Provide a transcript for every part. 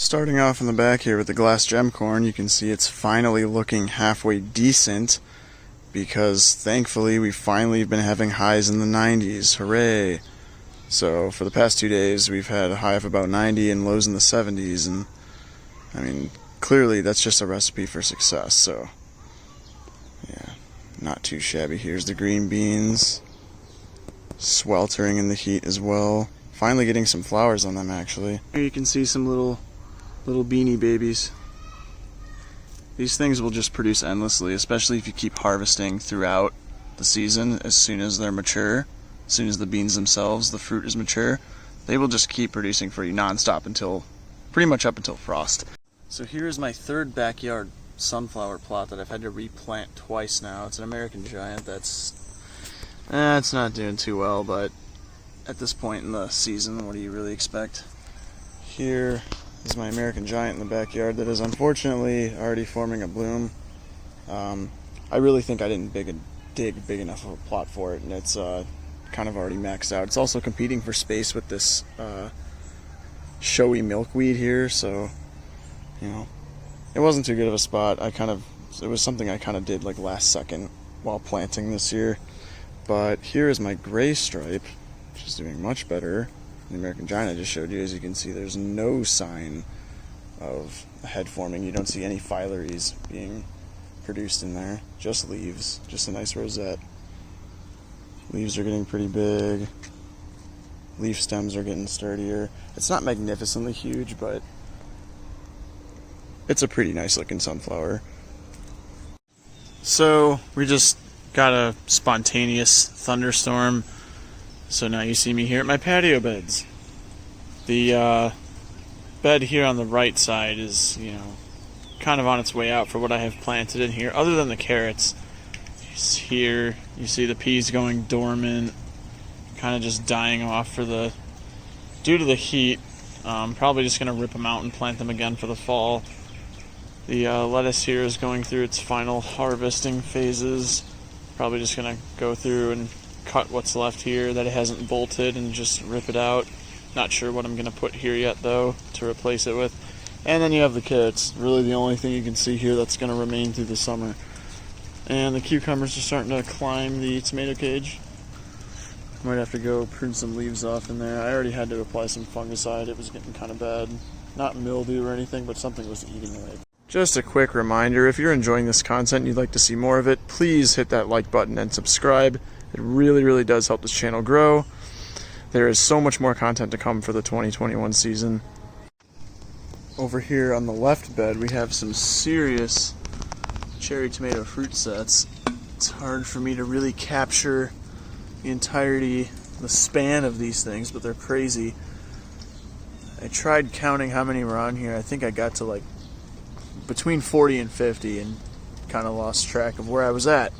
Starting off in the back here with the glass gem corn, you can see it's finally looking halfway decent because thankfully we finally have been having highs in the 90s. Hooray! So for the past 2 days we've had a high of about 90 and lows in the 70s, and I mean clearly that's just a recipe for success. So yeah, not too shabby. Here's the green beans, sweltering in the heat as well. Finally getting some flowers on them actually. Here you can see some little beanie babies. These things will just produce endlessly, especially if you keep harvesting throughout the season. As soon as they're mature, as soon as the beans themselves, the fruit is mature, they will just keep producing for you non-stop until pretty much up until frost. So here's my third backyard sunflower plot that I've had to replant twice now. It's an American Giant that's it's not doing too well, but at this point in the season, what do you really expect? Here is my American Giant in the backyard that is unfortunately already forming a bloom. I really think I didn't dig big enough of a plot for it, and it's kind of already maxed out. It's also competing for space with this showy milkweed here, so you know, it wasn't too good of a spot. It was something I kind of did like last second while planting this year. But here is my gray stripe, which is doing much better. The American Giant I just showed you, as you can see, there's no sign of a head forming. You don't see any phyllaries being produced in there, just leaves, just a nice rosette. Leaves are getting pretty big. Leaf stems are getting sturdier. It's not magnificently huge, but it's a pretty nice looking sunflower. So we just got a spontaneous thunderstorm. So now you see me here at my patio beds. The bed here on the right side is, kind of on its way out for what I have planted in here. Other than the carrots, here you see the peas going dormant, kind of just dying off due to the heat. Probably just going to rip them out and plant them again for the fall. The lettuce here is going through its final harvesting phases. Probably just going to go through and cut what's left here that it hasn't bolted and just rip it out. Not sure what I'm going to put here yet though to replace it with. And then you have the carrots, really the only thing you can see here that's going to remain through the summer. And the cucumbers are starting to climb the tomato cage. Might have to go prune some leaves off in there. I already had to apply some fungicide. It was getting kind of bad. Not mildew or anything, but something was eating away. Just a quick reminder, if you're enjoying this content and you'd like to see more of it, please hit that like button and subscribe. It really, really does help this channel grow. There is so much more content to come for the 2021 season. Over here on the left bed, we have some serious cherry tomato fruit sets. It's hard for me to really capture the entirety, the span of these things, but they're crazy. I tried counting how many were on here. I think I got to like between 40 and 50 and kind of lost track of where I was at.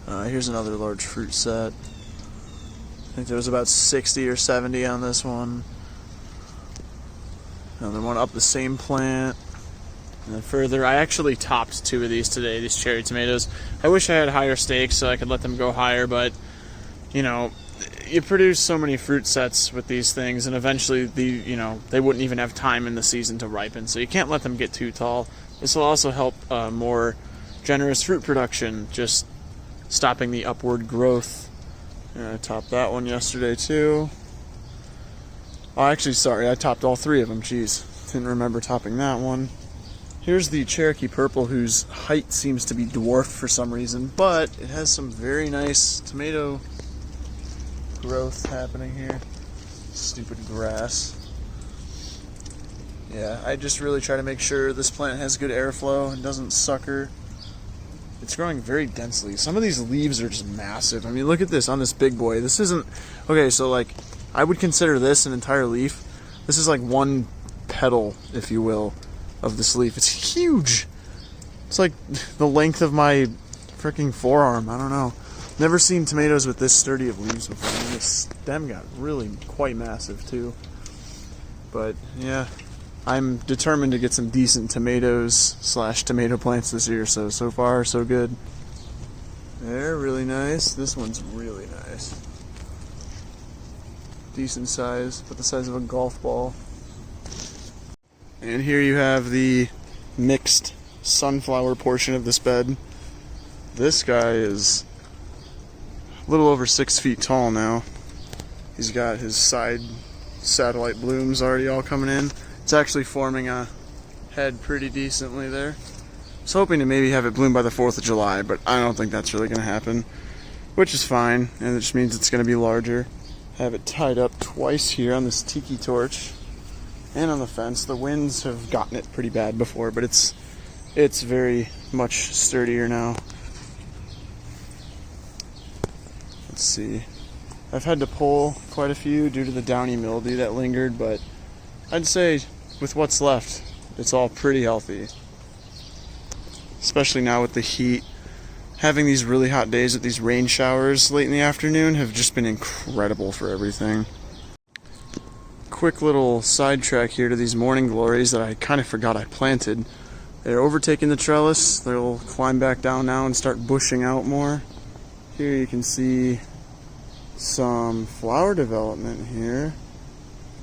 Here's another large fruit set. I think there was about 60 or 70 on this one. Another one up the same plant. And then further, I actually topped 2 of these today, these cherry tomatoes. I wish I had higher stakes so I could let them go higher, but you produce so many fruit sets with these things, and eventually they wouldn't even have time in the season to ripen, so you can't let them get too tall. This will also help more generous fruit production, just stopping the upward growth. I topped that one yesterday too. Oh, actually, sorry, I topped all 3 of them. Jeez, didn't remember topping that one. Here's the Cherokee Purple, whose height seems to be dwarfed for some reason, but it has some very nice tomato growth happening here. Stupid grass. Yeah, I just really try to make sure this plant has good airflow and doesn't sucker. It's growing very densely. Some of these leaves are just massive. I mean, look at this on this big boy. This isn't... Okay, so like, I would consider this an entire leaf. This is like one petal, if you will, of this leaf. It's huge. It's like the length of my freaking forearm. I don't know. Never seen tomatoes with this sturdy of leaves before. I mean, this stem got really quite massive too. But yeah, I'm determined to get some decent tomatoes / tomato plants this year. So far so good. They're really nice. This one's really nice. Decent size, about the size of a golf ball. And here you have the mixed sunflower portion of this bed. This guy is a little over 6 feet tall now. He's got his side satellite blooms already all coming in. It's actually forming a head pretty decently there. I was hoping to maybe have it bloom by the 4th of July, but I don't think that's really going to happen, which is fine, and it just means it's going to be larger. I have it tied up twice here on this tiki torch and on the fence. The winds have gotten it pretty bad before, but it's very much sturdier now. Let's see. I've had to pull quite a few due to the downy mildew that lingered, but I'd say with what's left, it's all pretty healthy. Especially now with the heat. Having these really hot days with these rain showers late in the afternoon have just been incredible for everything. Quick little sidetrack here to these morning glories that I kind of forgot I planted. They're overtaking the trellis. They'll climb back down now and start bushing out more. Here you can see some flower development here.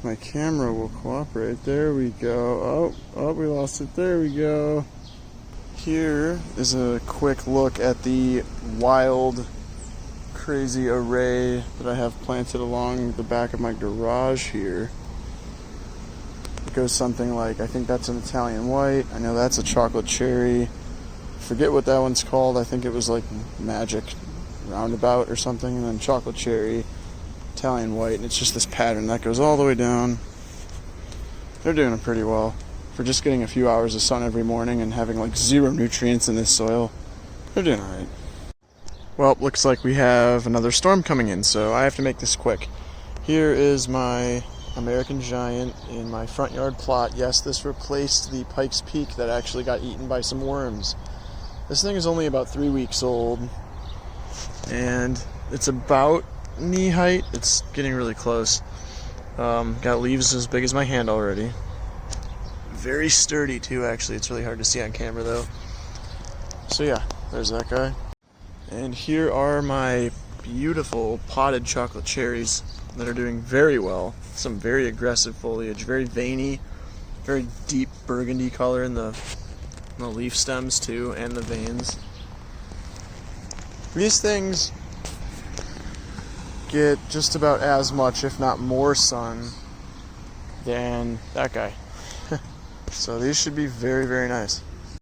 My camera will cooperate. There we go. Oh, we lost it. There we go. Here is a quick look at the wild, crazy array that I have planted along the back of my garage here. It goes something like, I think that's an Italian white. I know that's a chocolate cherry. Forget what that one's called. I think it was like Magic Roundabout or something, and then chocolate cherry, Italian white, and it's just this pattern that goes all the way down. They're doing it pretty well. For just getting a few hours of sun every morning and having like zero nutrients in this soil, they're doing alright. Well, looks like we have another storm coming in, so I have to make this quick. Here is my American Giant in my front yard plot. Yes, this replaced the Pikes Peak that actually got eaten by some worms. This thing is only about 3 weeks old, and it's about knee height. It's getting really close. Got leaves as big as my hand already. Very sturdy too, actually. It's really hard to see on camera though. So yeah, there's that guy. And here are my beautiful potted chocolate cherries that are doing very well. Some very aggressive foliage, very veiny, very deep burgundy color in the leaf stems too, and the veins. These things get just about as much, if not more, sun than that guy. So these should be very, very nice.